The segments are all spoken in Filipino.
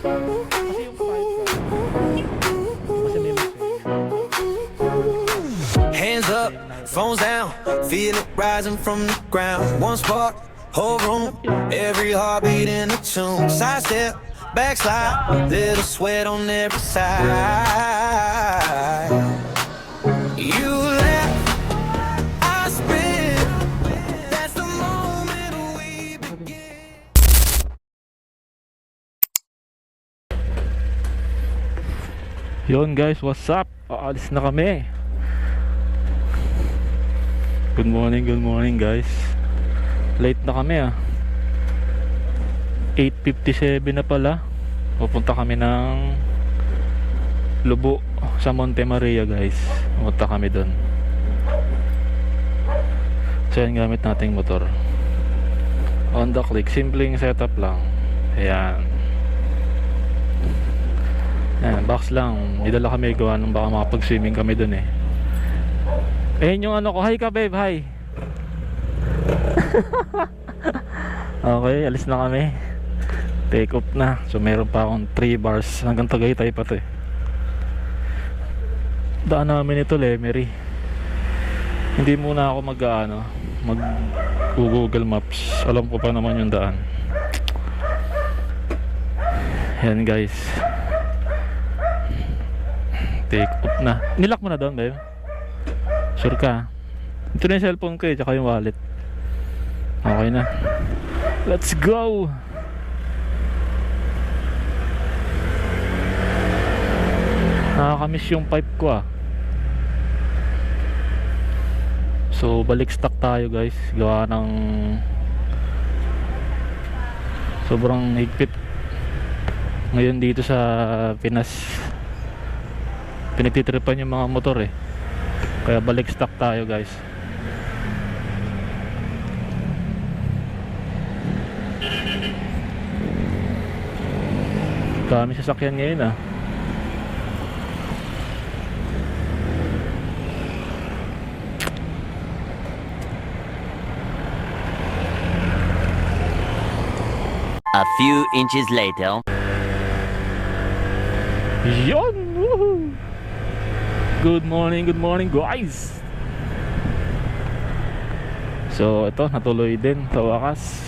Kasi yung 5 kasi may Hands up, phones down, feel it rising from the ground. One spark, whole room, every heartbeat in a tune. Side step, backslide, little sweat on every side. You laugh, I spin. That's the moment we begin. Yun guys, what's up? Aalis na kami. Good morning guys. Late na kami 8:57 na pala. Pupunta kami ng Lubo sa Monte Maria guys. Pupunta kami doon. So yan, gamit nating motor Honda Click, simpleng setup lang. Ayan. Ayan, box lang. Nidala kami gawa nung baka makapag-swimming kami doon eh. Ayan yung ano ko. Hi ka babe, hi. Okay, alis na kami. Take off na. So meron pa akong 3 bars hanggang Tagaytay pa to eh. Daan namin ito Lemery. Hindi muna ako mag Google Maps. Alam ko pa naman yung daan. Ayan guys, take off na. Nilock mo na doon babe? Sure ka? Ito na yung cellphone ko eh, tsaka yung wallet. Okay na. Let's go! Nakakamiss yung pipe ko So balik stock tayo guys. Gawa ng sobrang higpit ngayon dito sa Pinas. Pinagtitripan yung mga motor eh. Kaya balik stock tayo guys. Dami sasakyan ngayon A few inches later. Yon! Woohoo! Good morning guys. So ito, natuloy din sa wakas.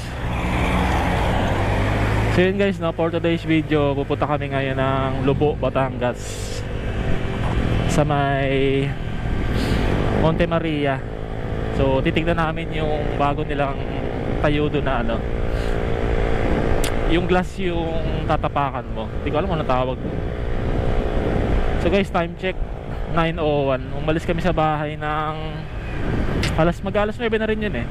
So yun guys, for today's video, pupunta kami ngayon ng Lubo, Batangas, sa may Monte Maria. So titignan namin yung bago nilang tayo doon na yung glass yung tatapakan mo. Hindi ko alam kung anong tawag. So guys, time check 9:01. Umalis kami sa bahay ng alas 9 na rin yun eh.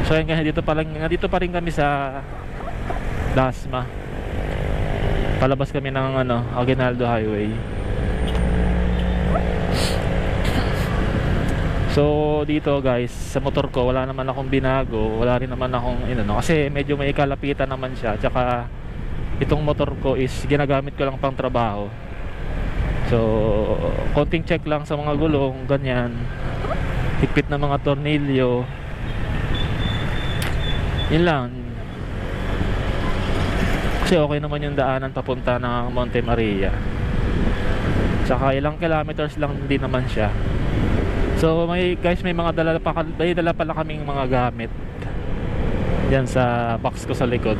So yan guys, nandito pa rin kami sa Dasma. Palabas kami ng Aguinaldo Highway. So dito guys, sa motor ko wala naman akong binago, wala rin naman akong kasi medyo may kalapitan naman siya. Tsaka itong motor ko is ginagamit ko lang pang trabaho. So konting check lang sa mga gulong, ganyan, higpit na mga tornilyo, yun lang. Kasi okay naman yung daanan papunta ng Monte Maria. Tsaka ilang kilometers lang din naman siya. So may mga dala pala kaming mga gamit yan sa box ko sa likod,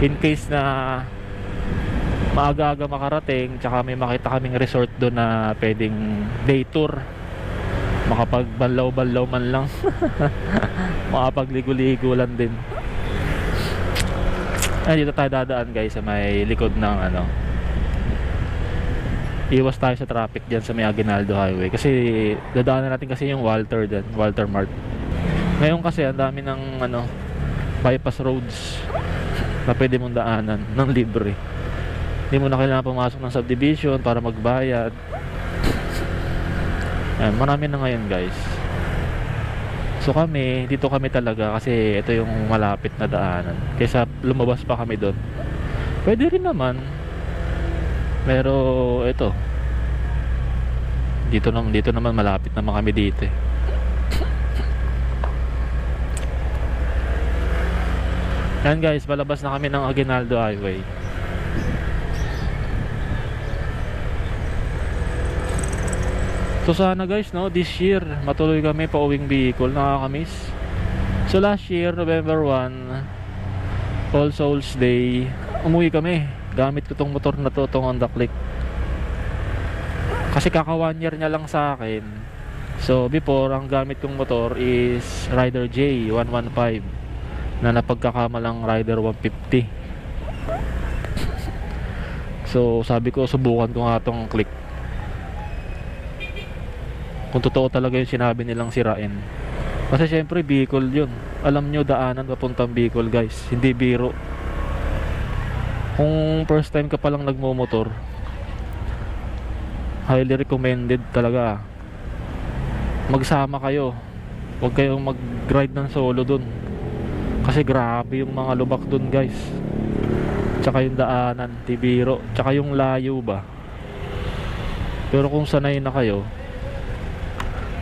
in case na maaga-aga makarating. Tsaka may makita kaming resort doon na pwedeng day tour, makapagbanlaw-banlaw man lang. Makapagligo-ligo lang din. Ay, dito tayo dadaan guys sa may likod ng iwas tayo sa traffic dyan sa may Aguinaldo Highway, kasi dadaanan natin kasi yung Walter dyan, Walter Mart. Ngayon kasi ang dami ng bypass roads na pwede mong daanan ng libre. Hindi mo na kailangan pumasok ng subdivision para magbayad. Ayan, marami na ngayon guys. So dito kami talaga kasi ito yung malapit na daanan. Kaysa lumabas pa kami doon, pwede rin naman. Pero ito, dito naman malapit naman kami dito eh. Yan guys, palabas na kami ng Aguinaldo Highway. So sana guys, no, this year matuloy kami pa uwing Bicol, nakakamiss. So last year, November 1, All Souls Day, umuwi kami. Gamit ko tong motor na to, tong Honda Click. Kasi kaka 1 year niya lang sa akin. So before, ang gamit kong motor is Rider J 115 na napagkakamalang Rider 150. So sabi ko, subukan ko nga tong Click. Kung totoo talaga yung sinabi nilang sirain. Kasi syempre Bicol yun. Alam nyo, daanan papuntang Bicol guys, hindi biro. Kung first time ka palang nagmomotor, highly recommended talaga. Magsama kayo, huwag kayong mag-ride ng solo dun. Kasi grabe yung mga lubak dun guys. Tsaka yung daanan, tibiro. Tsaka yung layo ba. Pero kung sanay na kayo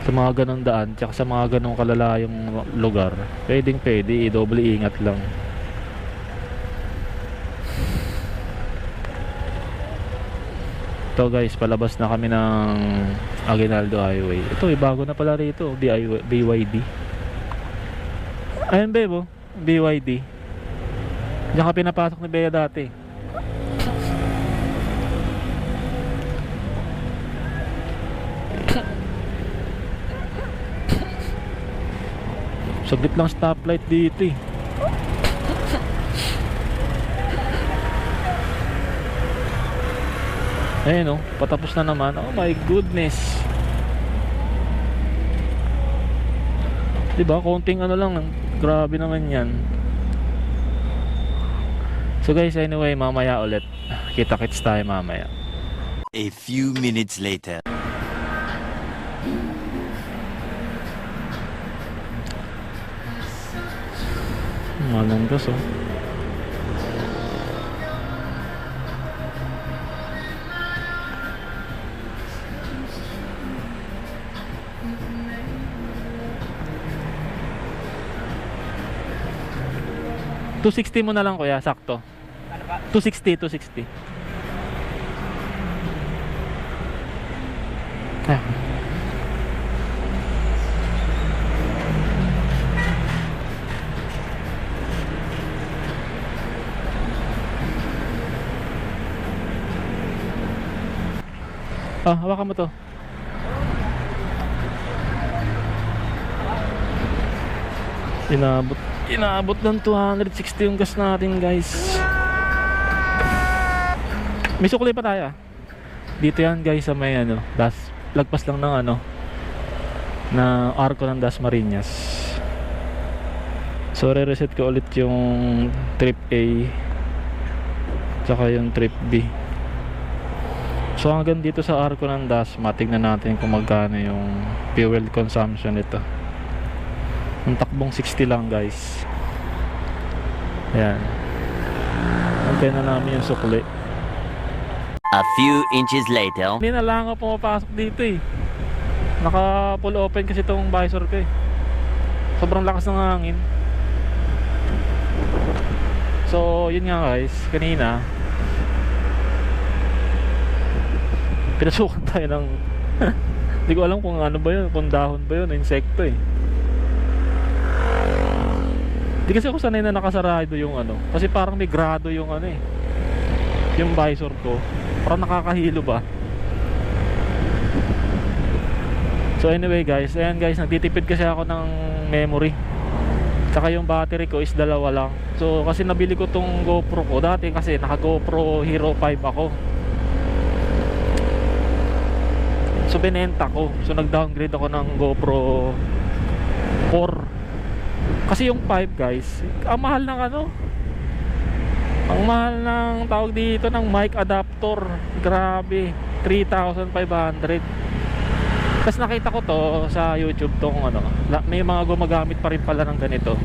sa mga ganong daan, tsaka sa mga ganong kalalayong lugar, pwedeng pwede, i-double ingat lang. Ito guys, palabas na kami ng Aguinaldo Highway. Ito, bago na pala rito, BYD. Ayun bebo, BYD. Diyan ka pinapasok ni Bea dati. Saglit lang stoplight dito eh. Ayun oh, patapos na naman. Oh my goodness. Diba, konting ano lang. Grabe naman yan. So guys, anyway, mamaya ulit. Kita-kits tayo mamaya. A few minutes later. Malanggas oh. $260 mo na lang kuya, sakto. 260. Ah. Hawakan mo to. Inaabot ng 260 yung gas natin guys. May sukli pa tayo. Dito yan guys sa may ano, lagpas lang ng ano, na arko ng Dasmariñas. So re-reset ko ulit yung trip A tsaka yung trip B. So hanggang dito sa arko ng Dasma, tignan natin kung magkano yung fuel consumption nito. Ang takbong 60 lang guys. Ayan. Antay na namin yung sukli. A few inches later. Hindi na lang ako pumapasok dito eh. Naka full open kasi itong visor ko eh. Sobrang lakas ng hangin. So yun nga guys, kanina pinasukan tayo ng hindi ko alam kung ano ba yun, kung dahon ba yun, insekto eh. Hindi kasi ako sanay na nakasarado yung ano, kasi parang may grado yung ano eh, yung visor ko, parang nakakahilo ba. So anyway guys, ayan guys, nagtitipid kasi ako ng memory. Tsaka yung battery ko is 2 lang. So kasi nabili ko tong GoPro ko dati, kasi naka GoPro Hero 5 ako. So binenta ko. So nag-downgrade ako ng GoPro 4. Kasi yung 5 guys, ang mahal ng ano, ang mahal ng tawag dito ng mic adapter. Grabe, 3,500. Tapos nakita ko to sa YouTube, tong ano, may mga gumagamit pa rin pala ng ganito,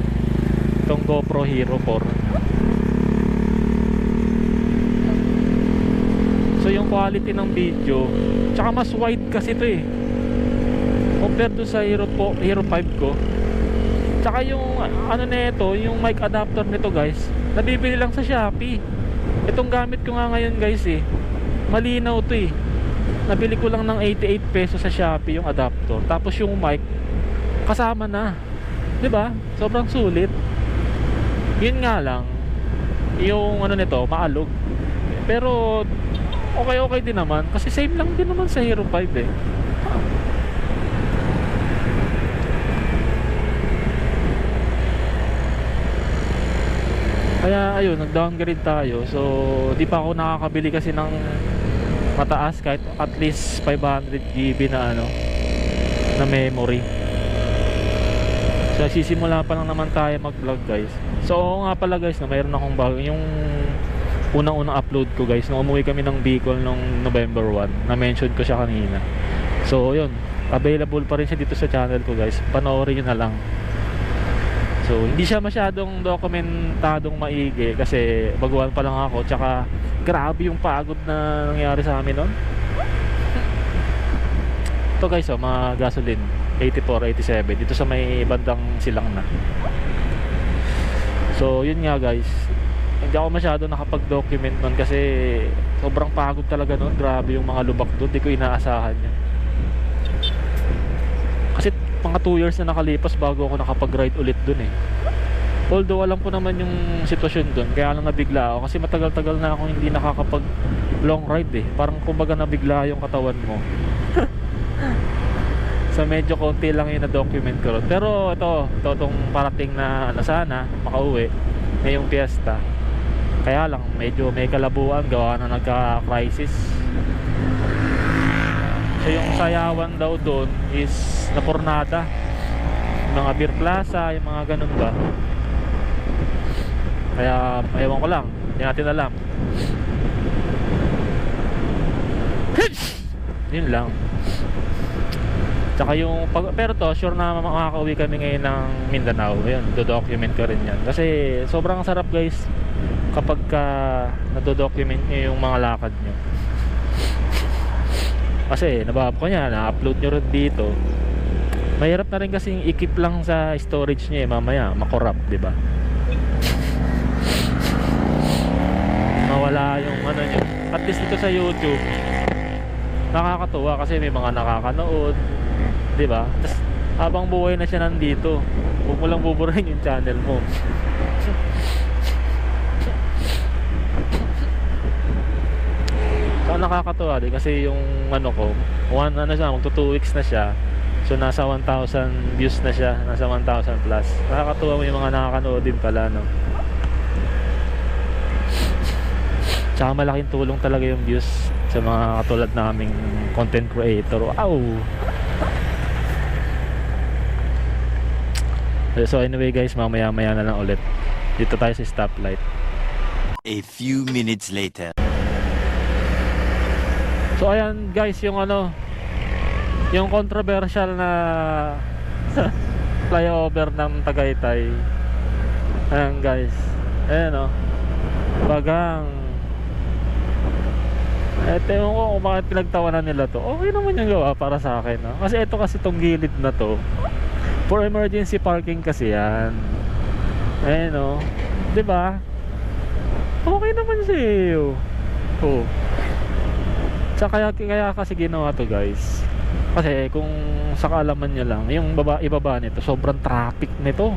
tong GoPro Hero 4. So yung quality ng video, tsaka mas wide kasi to eh, compared to sa Hero 5 ko. Tsaka yung ano nito, yung mic adapter nito guys, nabibili lang sa Shopee. Itong gamit ko nga ngayon guys eh, malinaw to eh. Nabili ko lang ng 88 pesos sa Shopee yung adapter. Tapos yung mic kasama na. 'Di ba? Sobrang sulit. Yun nga lang, yung ano nito, maalog. Pero okay din naman kasi same lang din naman sa Hero 5 eh. Kaya ayun, nag-downgrade tayo. So, di pa ako nakakabili kasi ng mataas kahit at least 500 GB na ano, na memory. So, sisimula pa lang naman tayo mag-vlog guys. So, oo nga pala guys, na mayroon akong bago. Yung unang-unang upload ko guys, nung umuwi kami ng Bicol nung November 1, na-mention ko siya kanina. So, yun, available pa rin siya dito sa channel ko guys. Panoorin nyo na lang. So, hindi siya masyadong dokumentadong maigi kasi baguhan pa lang ako. Tsaka, grabe yung pagod na nangyari sa amin nun. Ito guys, oh, mga gasoline 84, 87 dito sa may bandang silang na. So, yun nga guys, hindi ako masyado nakapag-document nun kasi sobrang pagod talaga nun. Grabe yung mga lubak doon, di ko inaasahan yan. Kasi mga 2 years na nakalipas bago ako nakapag-ride ulit dun eh. Although alam ko naman yung sitwasyon dun, kaya lang nabigla ako kasi matagal-tagal na ako hindi nakakapag long ride eh. Parang kumbaga nabigla yung katawan mo. So medyo konti lang yung na-document ko ron. Pero ito tong parating na ano, sana makauwi ngayong piyesta. Kaya lang medyo may kalabuan gawa na nagka-crisis. So yung sayawan daw doon is napurnada. Yung mga beer plaza, yung mga ganun ba. Kaya ewan ko lang, hindi natin alam. Yun lang. Tsaka yung pero to sure na makakauwi kami ngayon ng Mindanao. Ayun, do-document ko rin yan. Kasi sobrang sarap guys kapag ka na-document nyo yung mga lakad nyo. Kasi nabahap ko niya, na-upload nyo rin dito. Mahirap na rin kasing i-keep lang sa storage niya eh, mamaya makorrupt, di ba? Mawala yung ano nyo. At least dito sa YouTube nakakatuwa kasi may mga nakakanood, di ba? Tapos habang buhay na siya nandito, huwag mo lang buburahin yung channel mo. So nakakatuwa din kasi yung ano ko, magto 2 weeks na siya. So nasa 1,000 views na siya, nasa 1,000 plus. Nakakatuwa mo yung mga nakakanood din pala, no. Tsaka malaking tulong talaga yung views sa mga katulad naming content creator. Wow. So anyway guys, mamaya na lang ulit. Dito tayo sa stoplight. A few minutes later. So ayan guys, yung ano, yung controversial na flyover ng Tagaytay. Ayan guys, ayan o, bagang ewan ko kung bakit pinagtawanan nila to. Okay naman yung gawa para sa akin, no? Kasi ito kasi tong gilid na to for emergency parking kasi yan. Ayan o, diba? Okay naman siya. Oh. Kaya kasi ginawa to guys. Kasi kung sa kaalaman nyo lang, yung ibaba nito, sobrang traffic nito.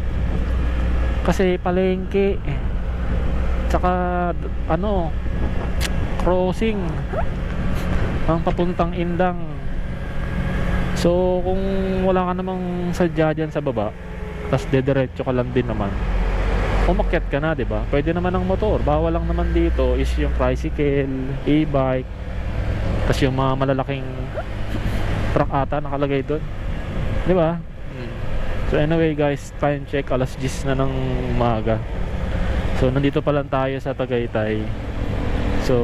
Kasi palengke, tsaka ano, crossing ang papuntang Indang. So kung wala ka namang sadya dyan sa baba, tas dediretso ka lang din naman, umakyat ka na, diba? Pwede naman ang motor. Bawal lang naman dito is yung tricycle, e-bike, tas yung mga malalaking truck ata nakalagay doon, di ba? So anyway guys, time check, alas 10 na ng umaga. So nandito pa lang tayo sa Tagaytay. So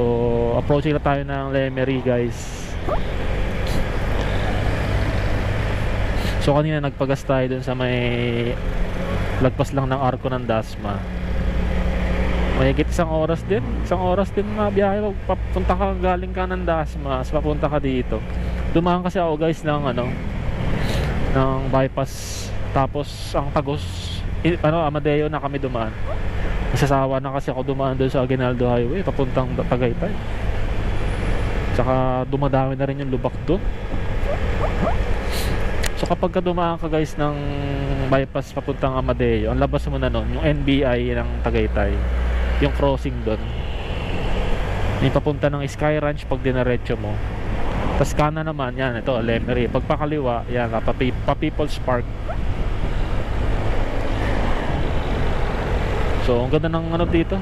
approaching na tayo ng Lemery guys. So kanina nagpagas tayo dun sa may lagpas lang ng arko ng Dasma. Mahigit isang oras din na biyahe. Papunta ka, galing ka ng Dasma, papunta ka dito. Dumaan kasi ako guys ng ano, ng bypass Tapos ang Tagos, Amadeo na kami dumaan. Nasasawa na kasi ako dumaan doon sa Aguinaldo Highway papuntang Tagaytay. Tsaka dumadami na rin yung lubak doon. So kapag ka dumaan ka guys ng bypass papuntang Amadeo, ang labas mo na nun yung NBI ng Tagaytay, yung crossing doon. Yung papunta ng Sky Ranch pag dinaretso mo. Tapos kanan naman, yan, ito, Lemery. Pagpakaliwa, yan, pa People's Park. So, ang ganda ng ano dito.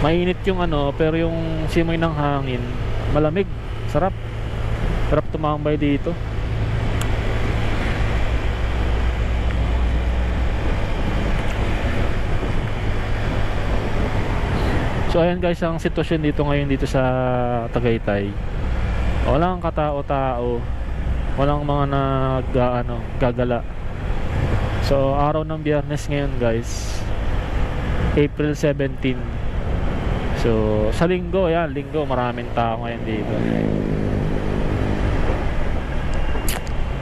Mainit yung ano, pero yung simoy ng hangin, malamig. Sarap. Sarap tumambay dito. So, ayan guys, ang sitwasyon dito ngayon dito sa Tagaytay. Walang katao-tao, walang mga gagala. So araw ng Biyernes ngayon guys, April 17. So sa linggo, yan, linggo maraming tao ngayon dito.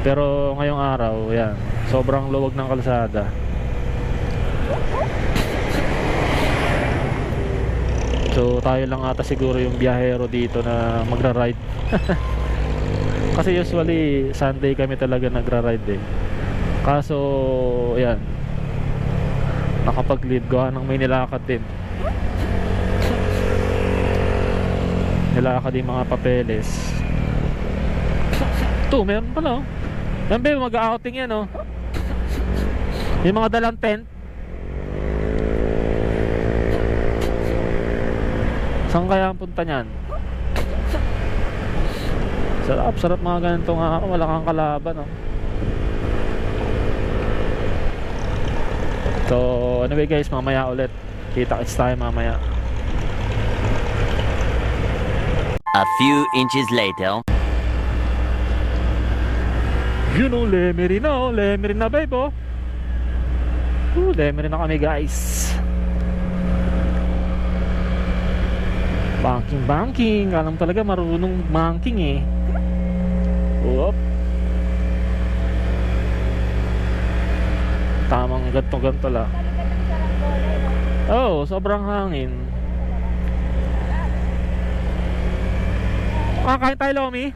Pero ngayong araw, yan, sobrang luwag ng kalsada. So tayo lang ata siguro yung biyahero dito na magra-ride. Kasi usually Sunday kami talaga nagra-ride eh. Kaso yan, nakapag-leave gawa ng may nilakad din. Nilakad din mga papeles. Ito, meron pala oh. Yan ba, mag-outing yan oh. Yung mga dalang tent. Saan kaya ang punta niyan? Sarap, sarap mga ganitong wala kang kalaban no? So anyway guys, mamaya ulit kita-kits tayo mamaya. A few inches later. You know, Lemery na oh. Lemery na babe oh. Lemery na kami guys. Banking. Alam talaga marunong banking eh. Oop. Tamang ganto lang. Oh, sobrang hangin. Kakain tayo Lomi?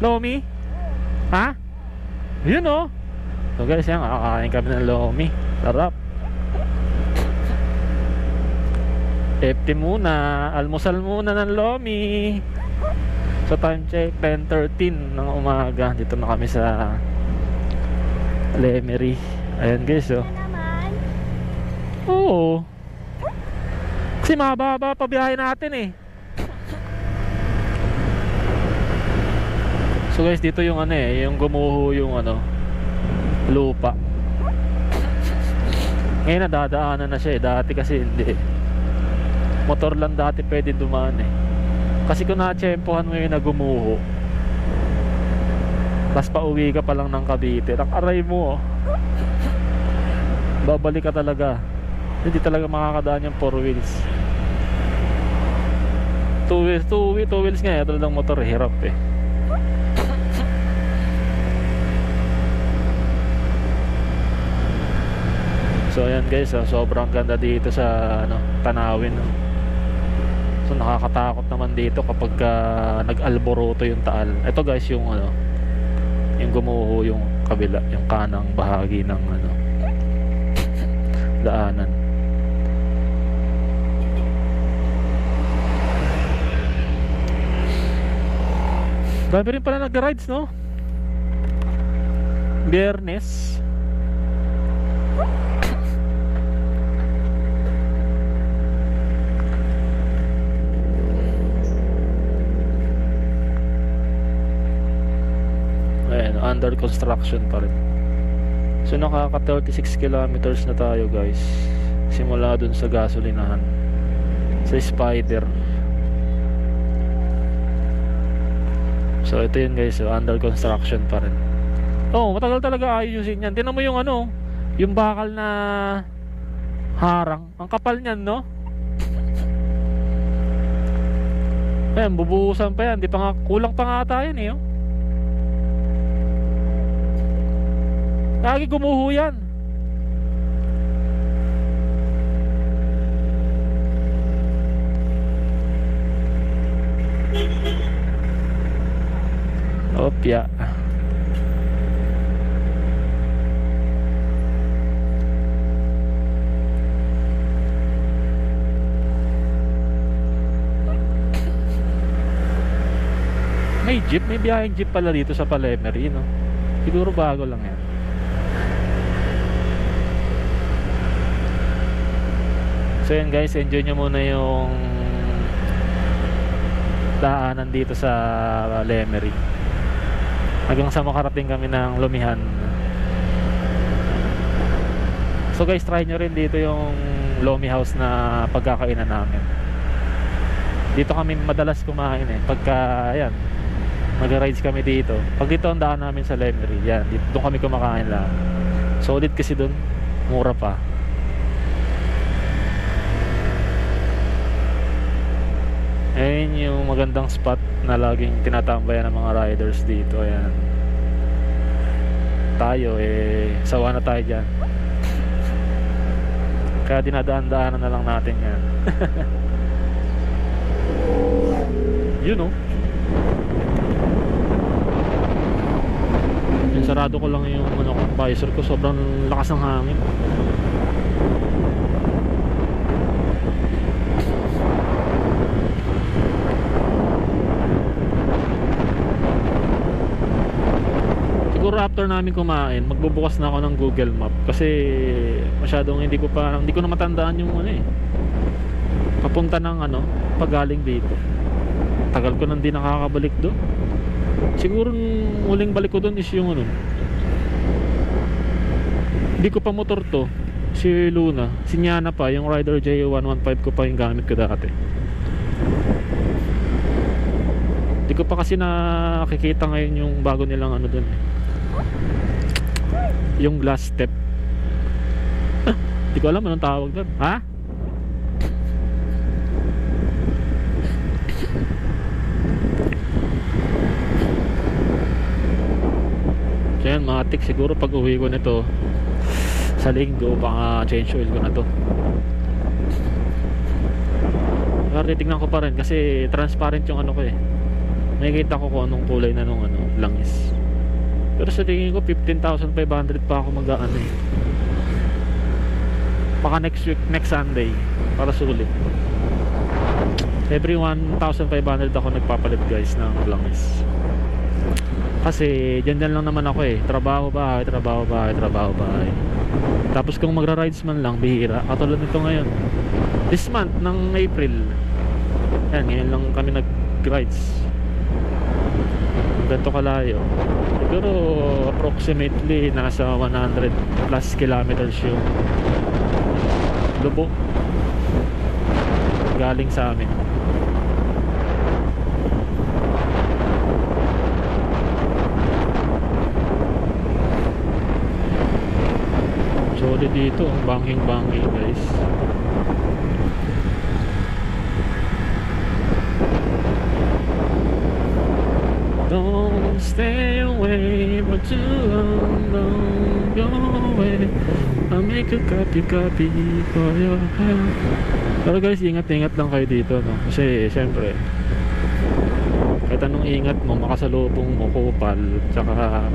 Lomi? Ha? Yun oh. So guys, yan, kakain kami ng Lomi. Sarap. FT muna, almusal muna ng Lomi. So time check 10:13 ng umaga. Dito na kami sa Lemery. Ayan guys oh. Oo. Kasi mababa pa biyahe natin eh. So guys, dito yung ano eh, yung gumuho yung ano, lupa. Ngayon nadadaanan na siya eh. Dati kasi hindi. Motor lang dati pwede dumaan eh. Kasi kung na-tsempohan mo yung nagumuho, tapos pauwi ka pa lang ng Cavite, aray mo oh. Babalik ka talaga. Hindi talaga makakadaan yung 4 wheels. 2 wheels nga eh. Talagang motor hirap eh. So ayan guys, sobrang ganda dito sa Tanawin no? So nakakatakot naman dito kapag nag-alboroto yung Taal. Ito guys yung yung gumuho yung kabila, yung kanang bahagi ng daanan. Dami rin pala nag-rides no? Biyernes. Under construction pa rin. So nakaka 36 kilometers na tayo guys, simula dun sa gasolinahan sa Spider. So ito yun guys, so under construction pa rin. Oh, matagal talaga ayusin yan. Tingnan mo yung yung bakal na harang, ang kapal niyan no. Ayan, bubuhusan pa yan. Di pa nga, kulang pa nga ata yan eh oh. Lagi gumuho yan. Opya. May jeep, may biyaheng jeep pala dito sa Palemery, no? Siguro bago lang yan. So yun guys, enjoy nyo muna yung daanan dito sa Lemery hanggang sa makarating kami ng Lumihan. So guys, try nyo rin dito yung Lomi House na pagkakainan namin. Dito kami madalas kumain pagka ayan, mag-rides kami dito. Pag dito ang daan namin sa Lemery, yan, dito, doon kami kumakain lang. Solid kasi doon, mura pa. Ayun yung magandang spot na laging tinatambayan ng mga riders dito. Ayan. Tayo sawa na tayo dyan. Kaya dinadaan-daanan na lang natin yan. Yun yung sarado ko lang yung visor ko. Sobrang lakas ng hangin. Siguro after namin kumain, magbubukas na ako ng Google Map kasi masyadong hindi ko na matandaan yung papunta ng pagaling dito. Tagal ko nang di nakakabalik doon. Siguro muling balik ko doon is yung hindi ko pa motor to, si Luna, si Nyana pa, yung Rider J115 ko pa yung gamit ko dati. Hindi ko pa kasi nakikita ngayon yung bago nilang doon yung glass step. Hindi ko alam anong tawag doon. Ha? So yan, matik siguro pag uwi ko nito sa linggo, baka change oil ko na to. Pero titignan ko pa rin kasi transparent yung ko makikita ko kung anong kulay na nung langis. Pero sa tingin ko 15,500 pa ako mag-aano baka next week, next Sunday para sulit. Every 1,500 ako nagpapalit guys ng langis. Kasi dyan lang naman ako trabaho bahay, trabaho bahay, trabaho bahay. Tapos kung magra-rides man lang, bihira. Katulad nito ngayon, this month ng April, yan, ngayon lang kami nag-rides ganito kalayo. Siguro approximately nasa 100 plus kilometers yung Lubo galing sa amin. Solid dito, ang banging-banging guys. Don't stay away for too long, don't go away. I'll make a copy for your heart. Pero guys, ingat-ingat lang kayo dito, no? Kasi syempre kahit anong ingat mo, makasalubong mo kupal, tsaka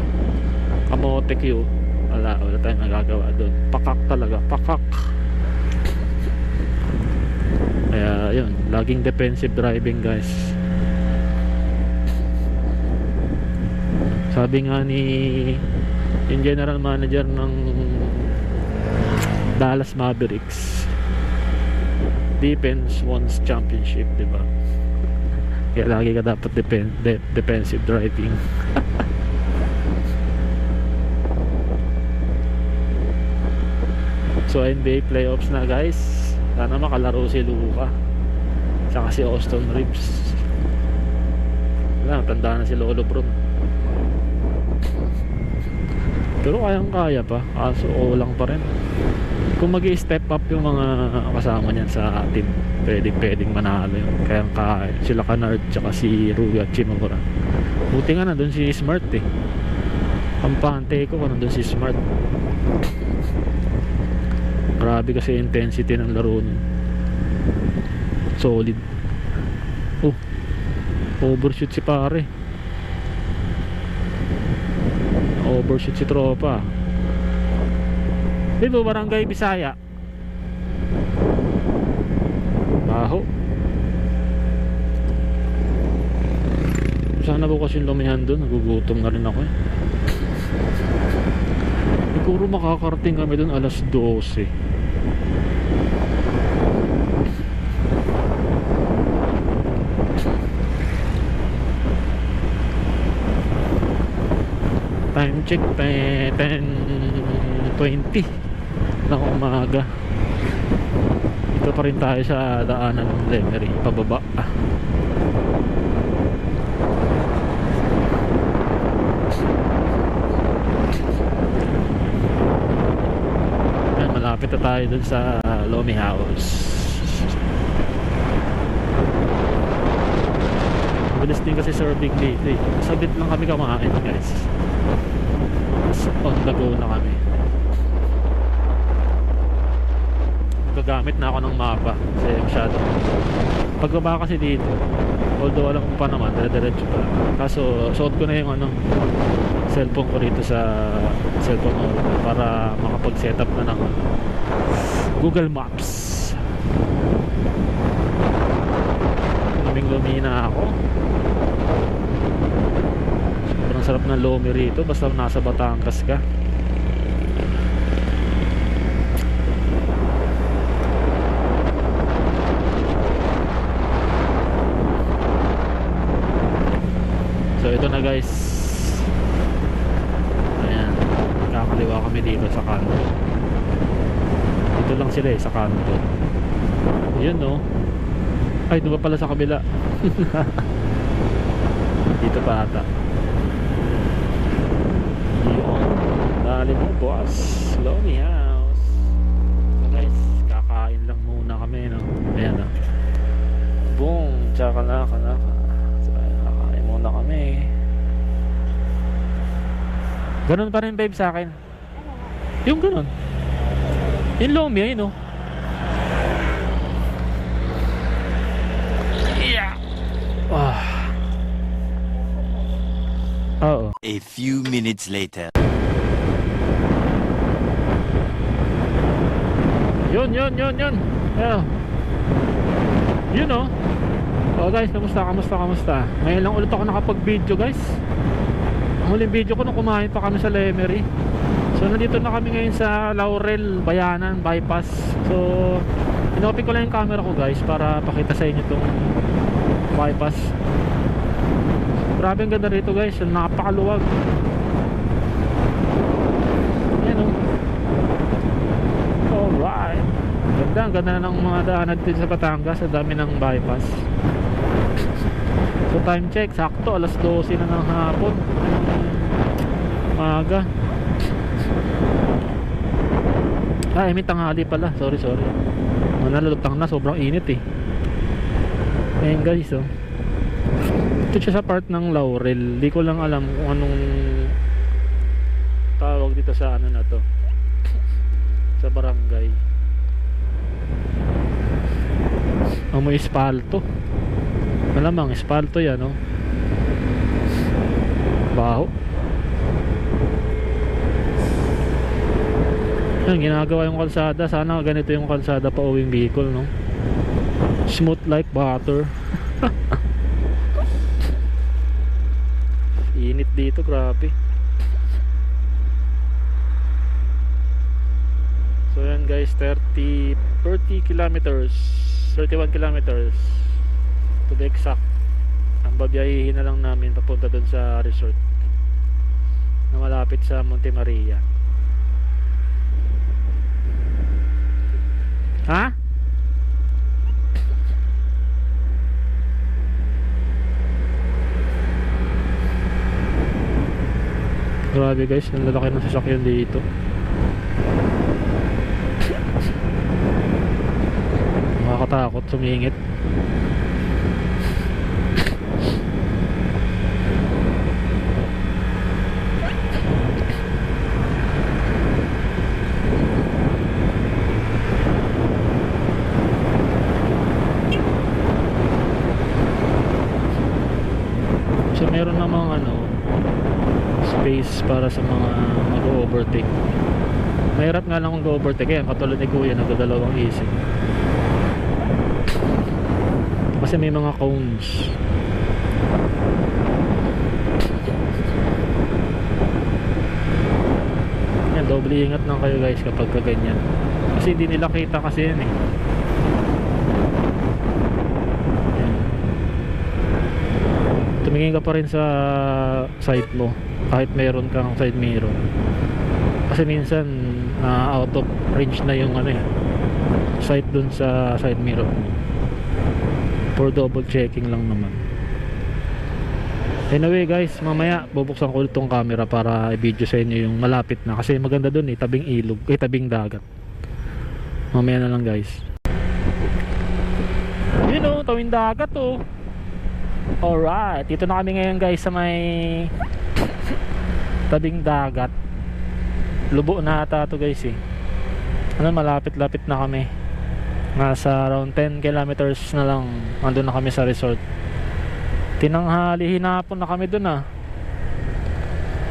kamote Q, wala tayong nagagawa doon. Pakak talaga, pakak. Kaya yun, laging defensive driving guys. Sabi nga ni yung general manager ng Dallas Mavericks, defense wins championship, diba? Kaya lagi ka dapat defensive driving. So NBA playoffs na guys. Sana makalaro si Luka saka si Austin Reeves. Wala, tanda na si Lolo Bron. Pero kayang-kaya pa, kaso lang pa rin. Kung mag-i-step up yung mga kasama niyan sa team, pwedeng manalo yun. Kayang-kaya sila Canard tsaka si Ruby at Chimamura. Buti nga na doon si Smart kampante ko kung nandun si Smart. Grabe kasi intensity ng laro nun. Solid. Oh, overshoot si pare. Overshoot si tropa. Dito Barangay Bisaya. Baho. Sana bukas yung lumihan doon. Nagugutom na rin ako eh. Siguro makakarating kami doon alas 12. Time check 10:20 ng umaga. Ito pa rin tayo sa daanan ng Lemery pababa. Ayan, malapit na tayo dun sa Lomi House. Mabilis din kasi serving dito eh. Sabit lang kami kumain guys. On the go na kami. Gagamit na ako ng mapa kasi masyado pagbaba kasi dito, although alam ko pa naman dire-diretso pa, kaso suot ko na yung cellphone ko rito sa cellphone ko para makapag-setup na ng Google Maps. Luming-lumi na ako. Sobrang sarap ng lomi rito basta nasa Batangas ka. So ito na guys. Ayan, kakaliwa kami dito sa kanto. Dito lang sila sa kanto. Yun no. Ay, doon pala sa kabila. Dito pa ata. Yun. Dali mo boss. Lomi House. So guys, kakain lang muna kami no. Ayan no. Boom. Tsaka na. Na kami. Ganun pa rin babe sa akin. Yung ganun. Yung lomi ayun oh. Yeah. Oo. A few minutes later. Yun. Ayan. Yun oh. Oh guys, kamusta? Ngayon lang ulit ako nakapag-video guys. Ang huling video ko nung kumain pa kami sa Lemery. So nandito na kami ngayon sa Laurel, Bayanan, Bypass. So inopen ko lang yung camera ko guys para pakita sa inyo itong bypass. Grabe ang ganda rito guys, napakaluwag. Ayan o. Alright. Ang ganda ng mga daanan dito sa Batangas. Ang dami ng bypass. So time check, sakto alas 12 na ng hapon. Maaga. Ay may tanghali pala. Sorry. Manalutang na, sobrang init eh. Ayan guys oh. Ito siya sa part ng Laurel. Di ko lang alam kung anong tawag dito sa ano na to, sa barangay. May espalto. Malamang espalto yan no. Baho. Yan, ginagawa yung kalsada. Sana ganito yung kalsada pa uwing Bicol no. Smooth like butter. Init dito, grabe. So yan guys, 31 kilometers to be exact. Ang babiyahihin na lang namin papunta dun sa resort na malapit sa Monte Maria. Ha? Grabe guys, ang lalaki ng sasakyan dito. Nakakatakot, sumingit. namang space para sa mga mag-overtake. Mahirap nga lang mag-overtake. Kaya katulad ni Kuya, nagdadalawang isip. Kasi may mga cones. Yan, doble ingat lang kayo guys kapag ganyan. Kasi hindi nila kita kasi yan eh. Yan. Tumingin ka pa rin sa side mo kahit meron kang side mirror. Kasi minsan out of range na yung sight dun sa side mirror mo. For double checking lang naman. Anyway guys, mamaya bubuksan ko ulit tong camera para i-video sa inyo yung malapit na. Kasi maganda dun tabing ilog, tabing dagat. Mamaya na lang guys. Yun tawing dagat Alright, dito na kami ngayon guys sa may tabing dagat. Lubo na ata to guys malapit-lapit na kami. Nasa around 10 kilometers na lang andun na kami sa resort. Tinanghali, hinapon na kami dun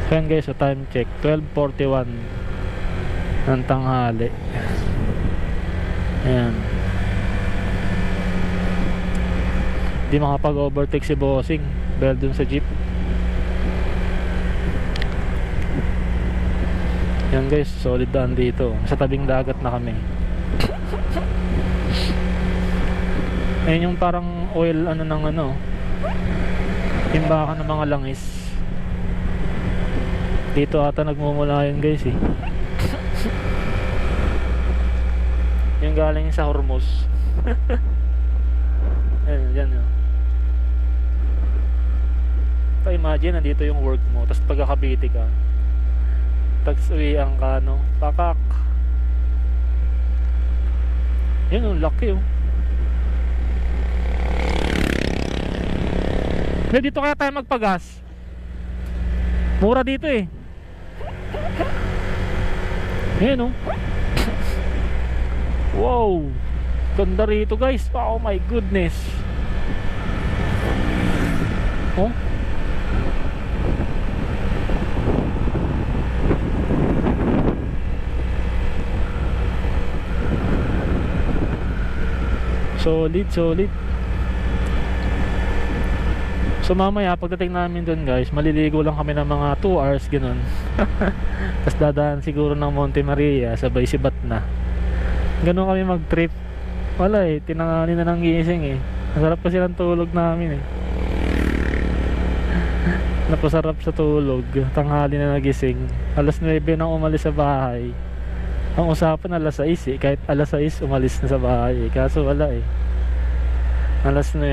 Ayan guys, time check 12:41 ng tanghali. Ayan, di makapag-overtake si bossing dahil dun sa jeep. Yan guys, solid daan dito. Sa tabing dagat na kami. Ayun yung parang oil timbakan ng mga langis. Dito ata nagmumula yun guys yung galing sa Hormuz. Ayun, dyan imagine nandito yung work mo, tapos pagkakabiti ka, tags-uwian ka pakak. Yun laki Dito kaya tayo magpagas. Mura dito Ayan Wow, ganda rito guys. Oh my goodness. Solid. So mamaya pagdating namin dun guys, maliligo lang kami ng mga 2 hours ganun. Tapos dadaan siguro ng Monte Maria, sabay sibat na. Ganun kami mag trip. Wala tinangali na ng gising Masarap kasi ng tulog namin Napasarap sa tulog. Tanghali na nagising. Alas 9 nang umalis sa bahay. Ang usapan alas 6 kahit alas 6 umalis na sa bahay kaso wala alas 9.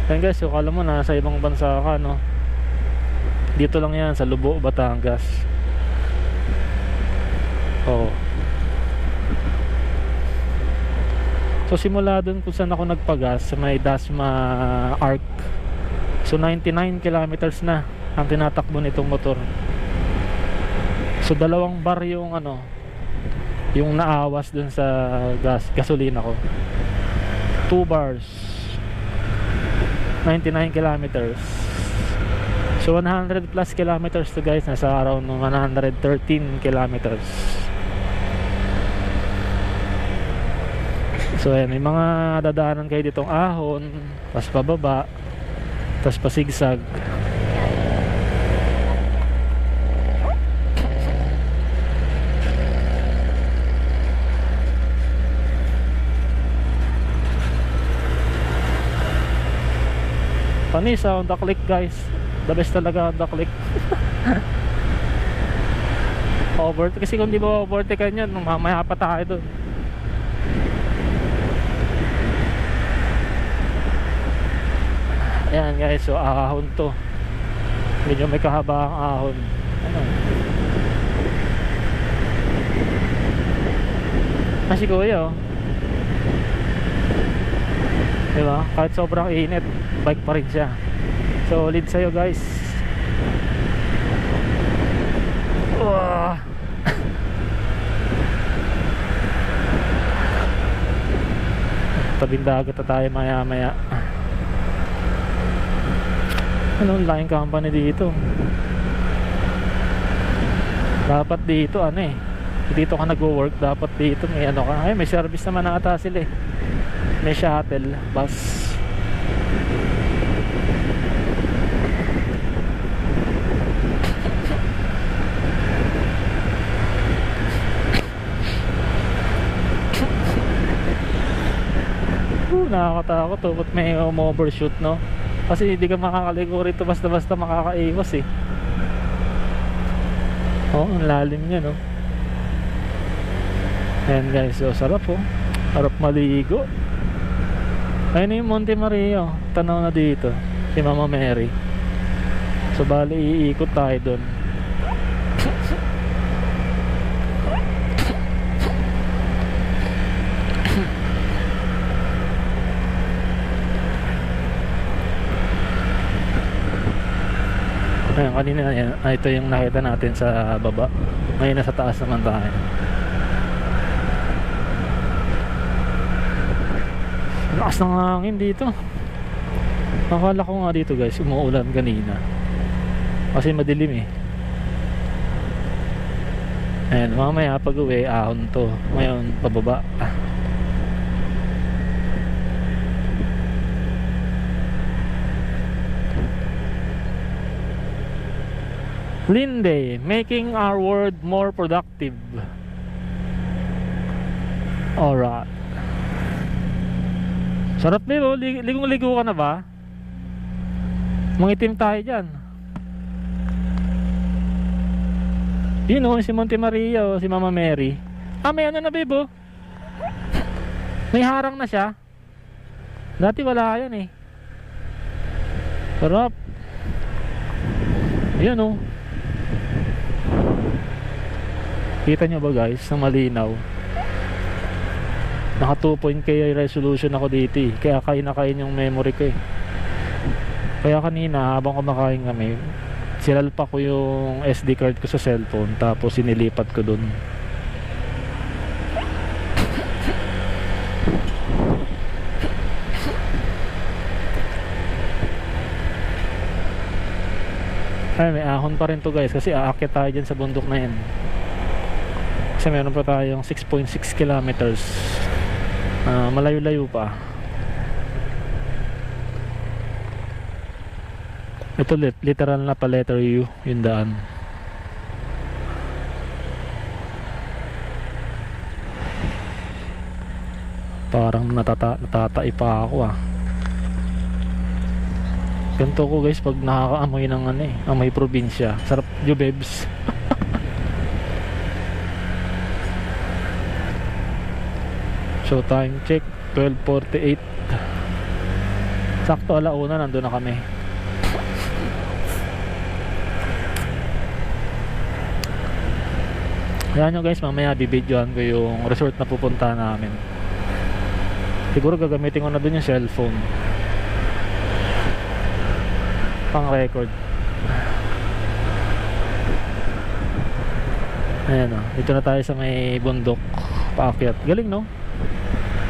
Ayan guys, so kala mo nasa ibang bansa ka dito lang yan sa Lubo, Batangas. So simula dun kung saan ako nagpagas sa may Dasma Arc, so 99 kilometers na ang tinatakbo nitong motor. So 2 bar yung yung naawas dun sa gasolina ko. 2 bars 99 kilometers. So 100 plus kilometers to guys, nasa around 113 kilometers. So ayan, may mga dadaanan kayo ditong ahon, tas pababa, tas pasigsag. Panis on the click guys. The best talaga on the click. Overtake kasi kung di ba overtake yan, mamaya pa tayo doon. Ayan guys, so ahon to. Medyo may kahabang ahon. Si Kuya diba? Kahit sobrang init, bike pa rin siya. So lead sa'yo guys. Tabing dagat na tayo maya maya. Ano, laking company dito. Dapat dito ano eh, dito ka nag-work, dapat dito may ano ka. Ay, may service naman ata sila eh. May shuttle bus. Nakakatakot to, ba't may overshoot, no? Kasi hindi ka makakaligo rito basta-basta makakaiwas eh. Oh, ang lalim niya, no? Ayan guys, so sarap oh. Sarap maligo. Ayun na yung Monte Maria oh. Tanaw na dito si Mama Mary. So bali iikot tayo doon. Ayan, kanina yan, ito yung nakita natin sa baba. Ngayon nasa taas naman tayo. Lakas ng hangin dito. Akala ko nga dito guys, umuulan kanina. Kasi madilim eh. Ayan, mamaya pag uwi, ahon to. Ngayon, pababa. Linde, making our world more productive. Alright. Sarap nilo, ligong-ligo ka na ba? Mangitim tayo dyan. Yun o, si Monte Maria o si Mama Mary. Ah, may ano na bebo. May harang na siya. Dati wala yan eh. Sarap. Ayan o. Kita nyo ba guys, na malinaw. Naka 2.k resolution ako dito eh. Kaya kain yung memory ko eh. Kaya kanina habang kumakain kami, sinalpa ko yung SD card ko sa cellphone, tapos sinilipat ko dun. Ay, may ahon pa rin to guys, kasi aakyat tayo dyan sa bundok na yan. Kasi meron pa tayong 6.6 kilometers. Malayo-layo pa. Ito literal na pa letter U yung daan. Parang natatai pa ako ah. Ganito ko guys pag nakakaamoy ng ano eh, amoy probinsya. Sarap jubebs. So time check 12:48. Sakto alauna nandun na kami. Ayan nyo guys, mamaya bibidyoan ko yung resort na pupunta namin. Siguro gagamitin ko na dun yung cellphone pang record. Ayan o, dito na tayo sa may bundok paakyat. Galing no?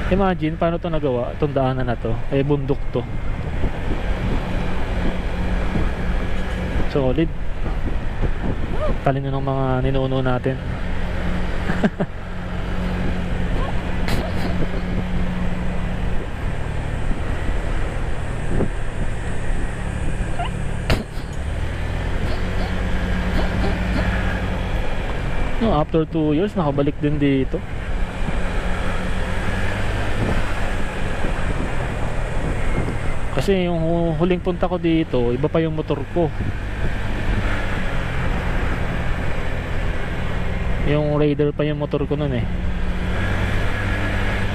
Imagine paano to nagawa, itong daanan na to ay bundok to. Solid. Talino ng mga ninuno natin. No, after 2 years nakabalik din dito. Kasi yung huling punta ko dito, iba pa yung motor ko. Yung Raider pa yung motor ko nun eh.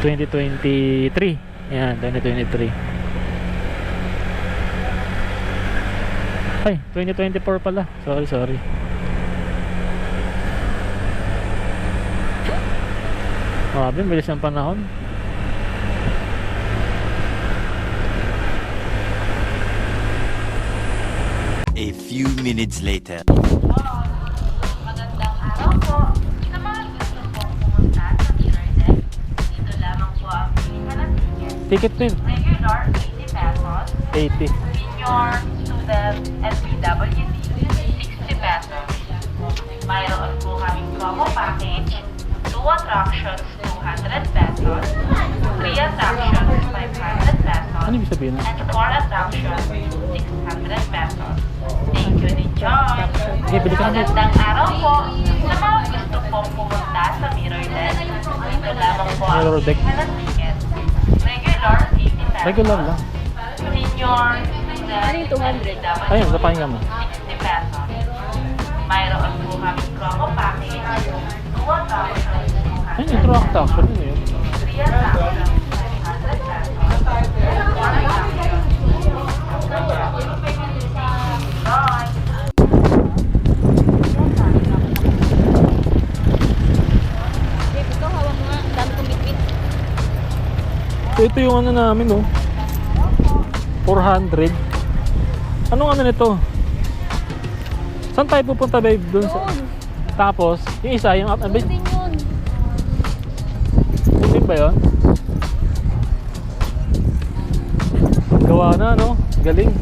2023. Yan, 2023. Ay, 2024 pala. Sorry. Grabe, bilis ng panahon. A few minutes later. Magandang araw po. Sa mga gusto pong pumunta sa Theater Deck, dito lamang po ang pilihan ng ticket. Ticket din. Regular, 80 pesos. 80. Senior, senior, student, and PWD, 60 pesos. Mayroon po kaming promo package, 2 attractions, 200 pesos, 3 attractions, 500 pesos, Ano ibig sabihin? and 4 attractions, 600 pesos. Thank you, enjoy! Okay, bili ka na. Magandang araw po sa mga gusto pong pumunta sa Mirror Deck. Ito lamang po ang Mirror Deck. ng ticket. Regular, 80 pesos. Regular lang. Senior, student, Ano yung 200? Ayun, sa pahinga mo. 60 pesos. Mayroon po kami promo package, 2 attractions, 200 Ayun, yung truck tax. Ano yun? 3 attractions, 500 pesos, and 4 attractions, 600 pesos. Bye! Babe, ikaw hawak mo nga. Ang dami kong bitbit. So, ito yung ano namin, oh. 400. Anong ano nito? Saan tayo pupunta, babe? Doon sa... Doon. Tapos, yung isa, yung... Doon din yun. Hindi ba yun? Gawa na, no? Galing.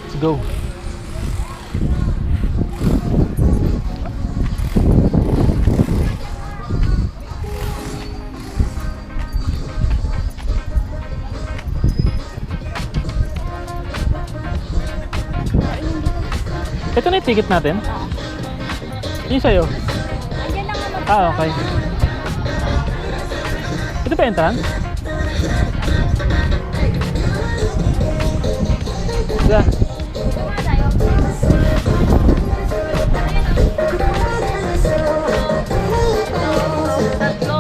Let's go. Ito na yung ticket natin? Yung sa'yo? Andiyan lang naman. Ah, okay. Ito pa entrance? Yeah. Tatlo.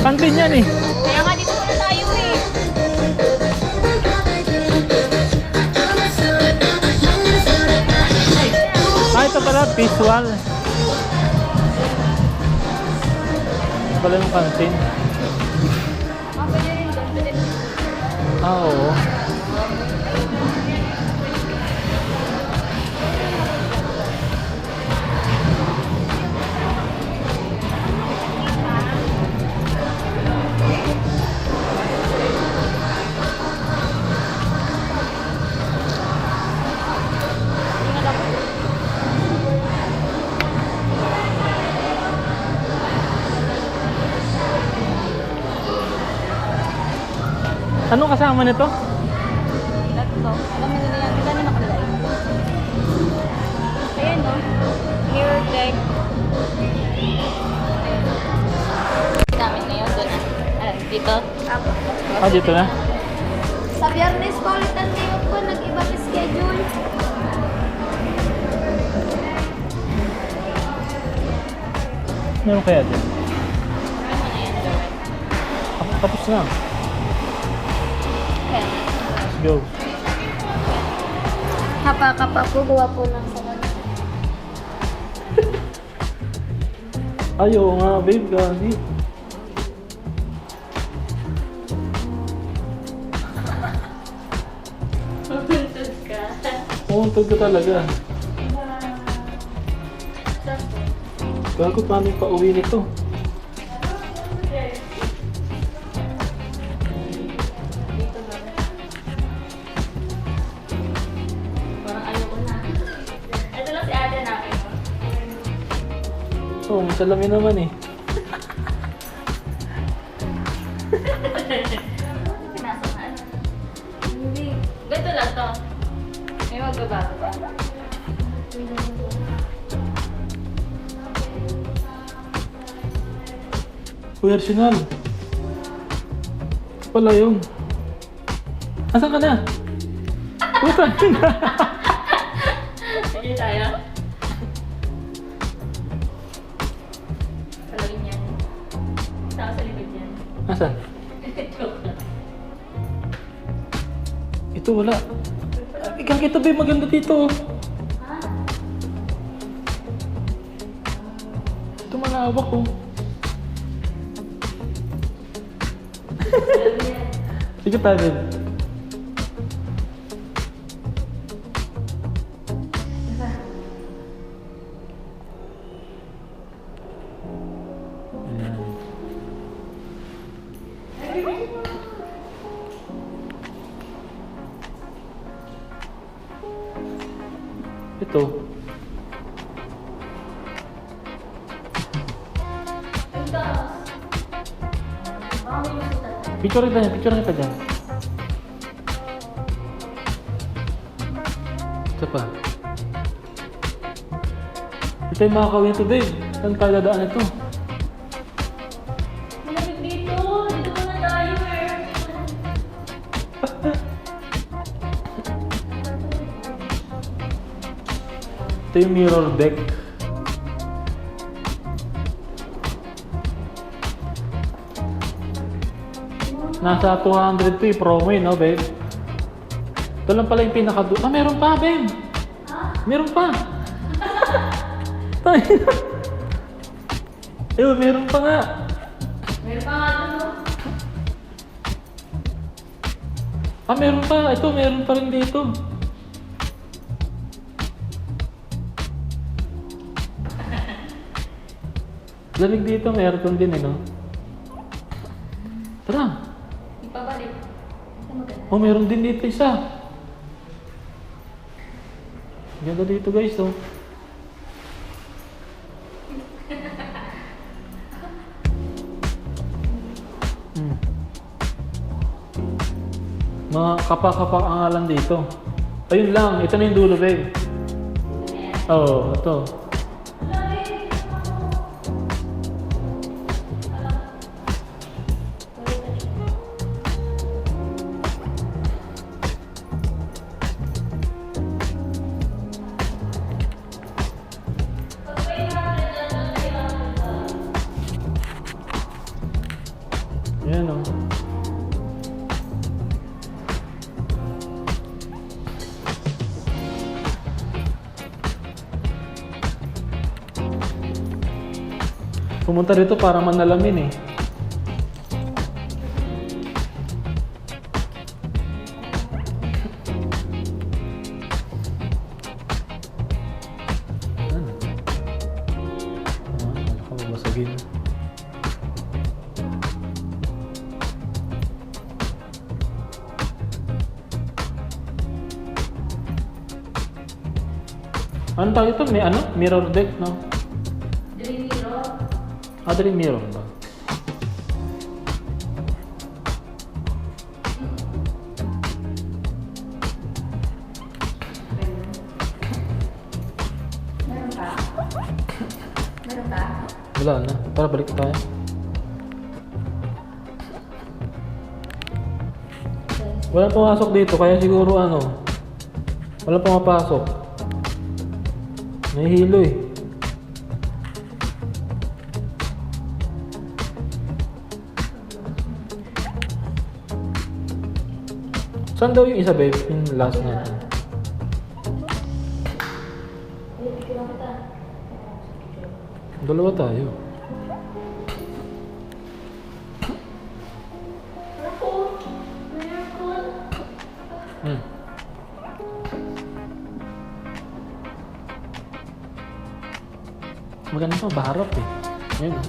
Kantin yan eh. Kaya nga dito muna tayo eh. Ah, ito pala, visual. Ito pala yung kantin. Ah, pwede rin doon. Pwede rin. Ah, oo. Anong kasama nito? Tatlo. Alam mo nila yan. Gano'n nakalagay? Ayan no. Mirror deck. Namin ngayon doon. Dito. Ah, dito na. Sa Biyernes ko ulit ang day off ko. Nag-iba yung schedule. Meron kaya din? Tapos na. Okay. Let's go. Hapa-kapa po. Gawa po ng salat. Ayaw nga, babe. Gani. Tuntun ka. Pumuntog ka talaga. Gago, paano yung pauwi nito? Parang ayoko na. Ito lang si ate namin. Oo, may salamin naman eh. Pinasok na. Hindi. Ganito lang to. May magbabago pa. Personal. Pala yun. Asan ka na? Puta na. Sige tayo. Salawin yan. Saka sa likod yan. Asan? Joke lang. Ito wala. Ikaw kita ba maganda dito? Ha? Ito malawak oh. Sige tayo. Ito. Ang taas. Baka may masutan. Picture kita dyan. Isa pa. Ito yung makakawin ito, babe. Saan tayo dadaan ito? Malapit dito. Dito muna tayo eh. Ito yung mirror deck. Nasa 200 to yung promo no, babe? Ito lang pala yung pinaka... meron pa, babe! Meron pa! Ayun, meron pa nga! Meron pa nga doon, no? Meron pa! Ito, meron pa rin dito. Lamig dito, meron din no? Tara! Ipabalik. Ito maganda. Oh, meron din dito isa. Ganda dito guys, oh. Mga kapa-kapa ang ngalan dito. Ayun lang, ito na yung dulo, babe. Oo, ito. Ayan, oh. Pumunta dito para manalamin eh. Ano? Wala ka mabasagin. Ano tawag ito? May ano? Mirror deck, no? Dream mirror. Dream mirror ba? Meron pa? Meron pa? Wala na. Tara, balik tayo. Walang pumasok dito, kaya siguro ano, walang pumapasok. Nahihilo eh. Saan daw yung isa, babe? Yung last natin. Ay, picture lang kita. Dalawa tayo. Ako. Meron ko. Maganda pa, baharap eh. Ayun.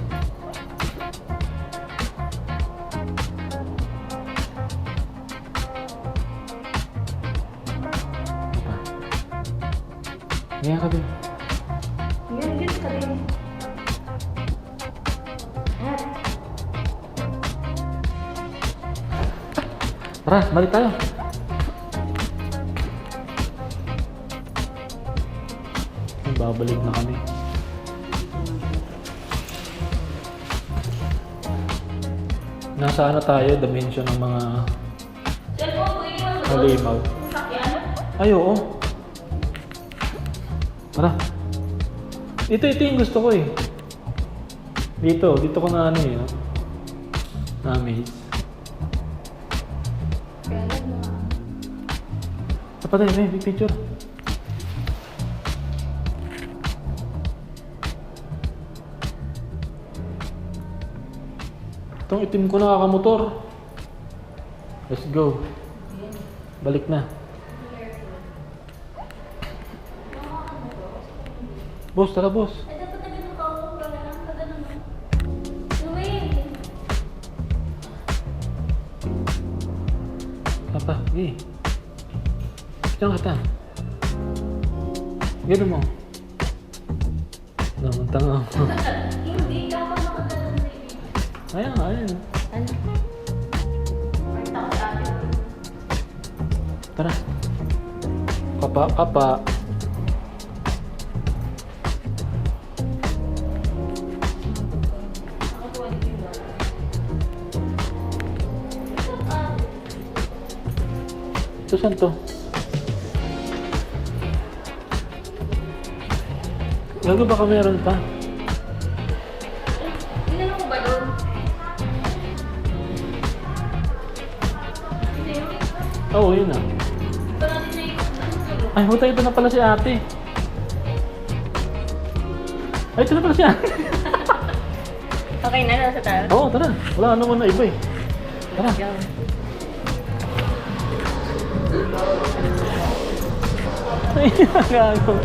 Ngayon ka, babe. Meron dito ka rin. Tara, balik tayo. Babalik na kami. Nasa ano tayo, dimension ng mga Cellphone ko, iwan mo. halimaw. Sakyan? Ay, oo. Tara. Ito yung gusto ko eh. Dito ko na ano eh. No? Na-amaze. Dapat tayo, may picture. Itong itim ko nakakamotor. Let's go. Balik na. Boss, tara boss. Ay, dapat na ganun ka ako. Wala lang ka ganun. Luwing! Papa, sige. Diyan kita. Gano'n mo. Naman tanga ako. Hindi ka ako nakaganon, baby. Ayan, ayan. Ano? May takot ate. Tara. Papa, papa. Ako po, hindi ba? Ito saan to? Gago baka meron pa. Tinanong ko ba doon? Hindi, yun. Oo, yun na. Ito natin na yung... Ay, huta, ito na pala si ate. Ay, ito na pala si ate. Okay na, nasa tayo. Oo, tara. Wala naman na iba eh. Tara. Ay, gago.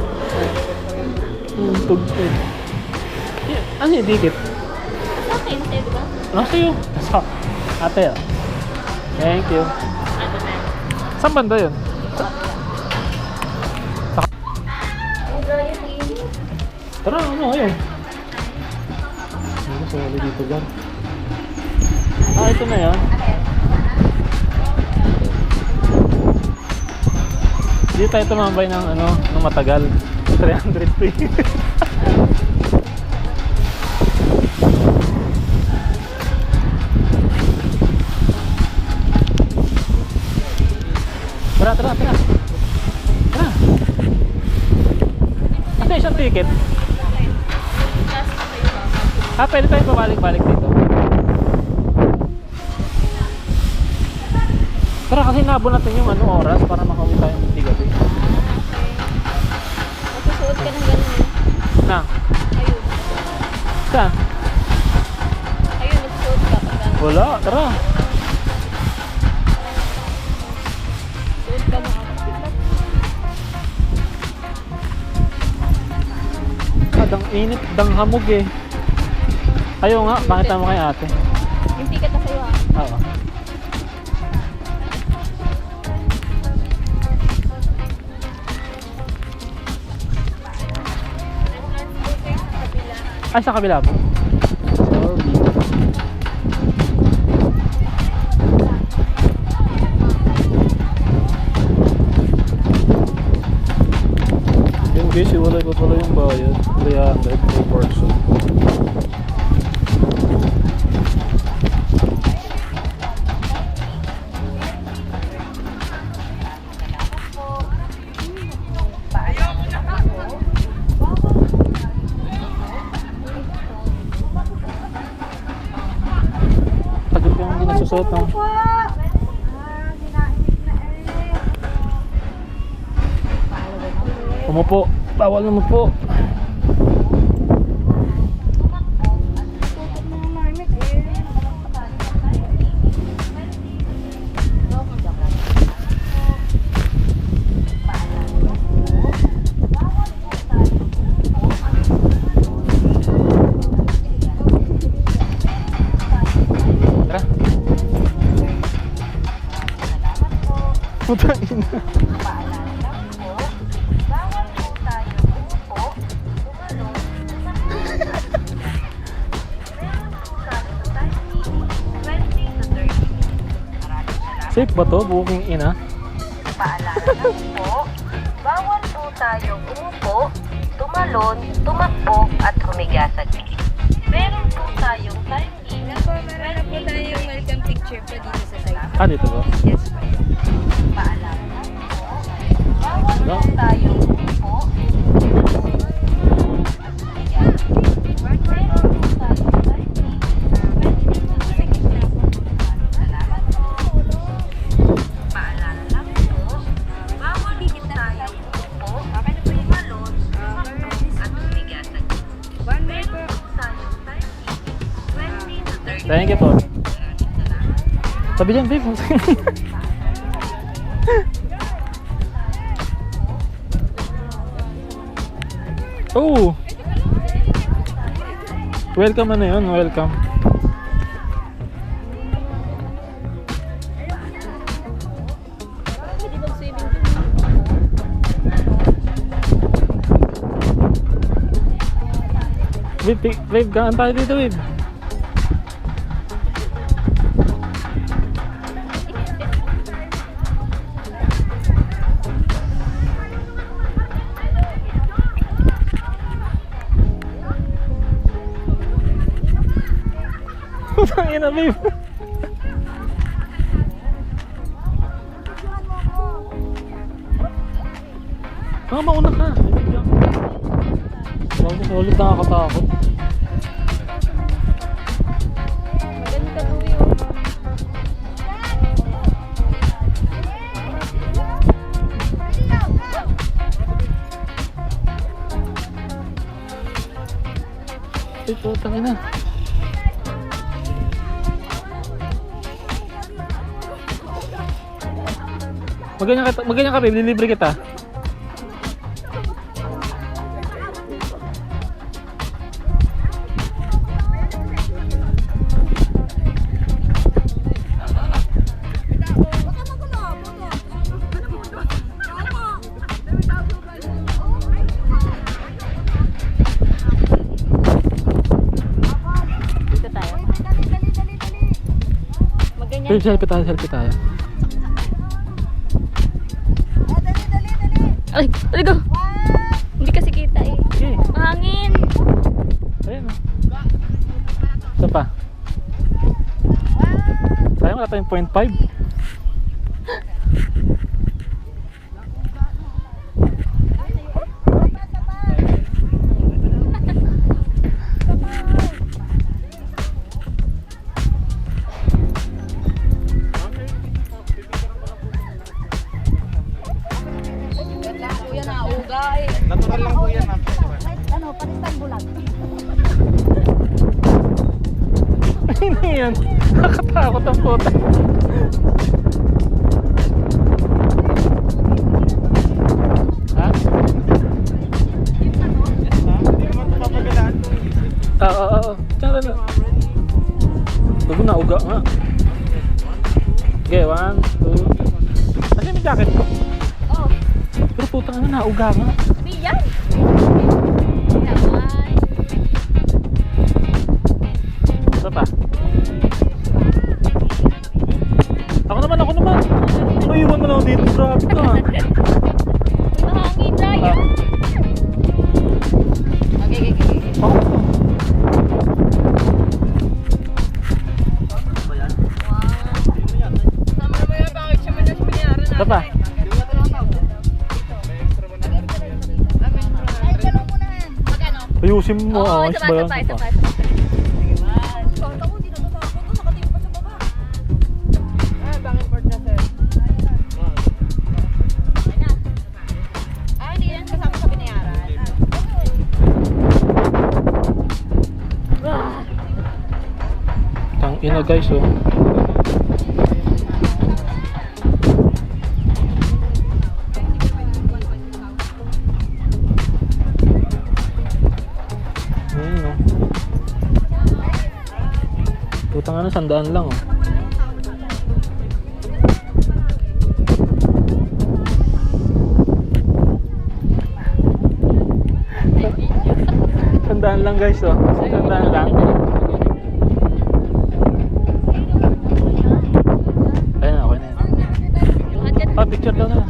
Tugtog. Ano yung dikit? Sa akin, sa'yo, di ba? Sa'yo. Sa ate, ah. Thank you. Ano na? Saan banda yun? Ang dry yung init. Tara, ano ngayon? Ano, sumali dito dyan. Ah, ito na yan. Hindi tayo tumambay ng ano, ng matagal. 300 free. Tara, tara, tara. Tara. Ito isang ticket. Ah, pwede tayo pabalik-balik dito. Tara, kasi nabon natin yung ano, oras para makauwi tayong gabi. Magsusuot ka ng ganun eh. Na, Ayun. saan? Ayun, magsusuot ka pag ganun. Wala, tara. Suot ka mga Dang init, dang hamog eh. Ayaw nga, pakita mo kay ate. yung ticket na sa'yo ha. Oo. Ay, sa kabila po. Sorry. Yun guys, iwalay ko pala yung bayad. 300 per person. Tagal ko yung hindi nagsusot ng... Umupo. Bawal na umupo. Tara. Putang ina. Safe ba to? Booking ina? Paalala lang po, bawal po tayong umupo, tumalon, tumakbo at humiga sa gilid. Meron po tayong time limit. Meron po tayong welcome picture pa dito sa side. Ah, dito ba? Yes, ma'am. Paalala lang po, bawal No. po tayong umupo, tumalon, at humiga sa gilid. Meron po tayong time limit. Salamat po. Paalala lang po, bawal Tabi dyan, babe. Oh! Welcome na yun, welcome. Pwede bang swimming Babe, gaan tayo dito, babe. Putang ina, babe. Mauna ka. Solid nakakatakot. Magaling ka tuwi oh. Ay, putang ina. Maganyan ka, babe. Lilibre kita. Dito tayo. Maganyan. Babe, selfie tayo. Ay, go. Hindi kasi kita eh. Okay. Mahangin. Ayun o. Isa pa. Sayang wala tayong 0.5. Natural lang po yan, ma'am. Ay na yan. Nakatakot ang puta. Ha? Hindi naman papagalaan. Oo. Tsaka na. Bago na, uga nga. Okay, 1, 2. Ano yung jacket ko? Oh, Pero putang na, uga nga. di yan. Naman. Isa pa. Ako naman. Iwan mo lang dito. Grabe ka. Mahangin na yan. Okay. Ako. Isa pa. Ayusin mo. Oo, Ayos isa ba yan? pa. Tang ina guys oh. Ayun oh. Putang ano, 100 lang oh. Sandaan lang guys oh. Sandaan lang. Ayun na, okay na yan. Yung agad. Picture daw na.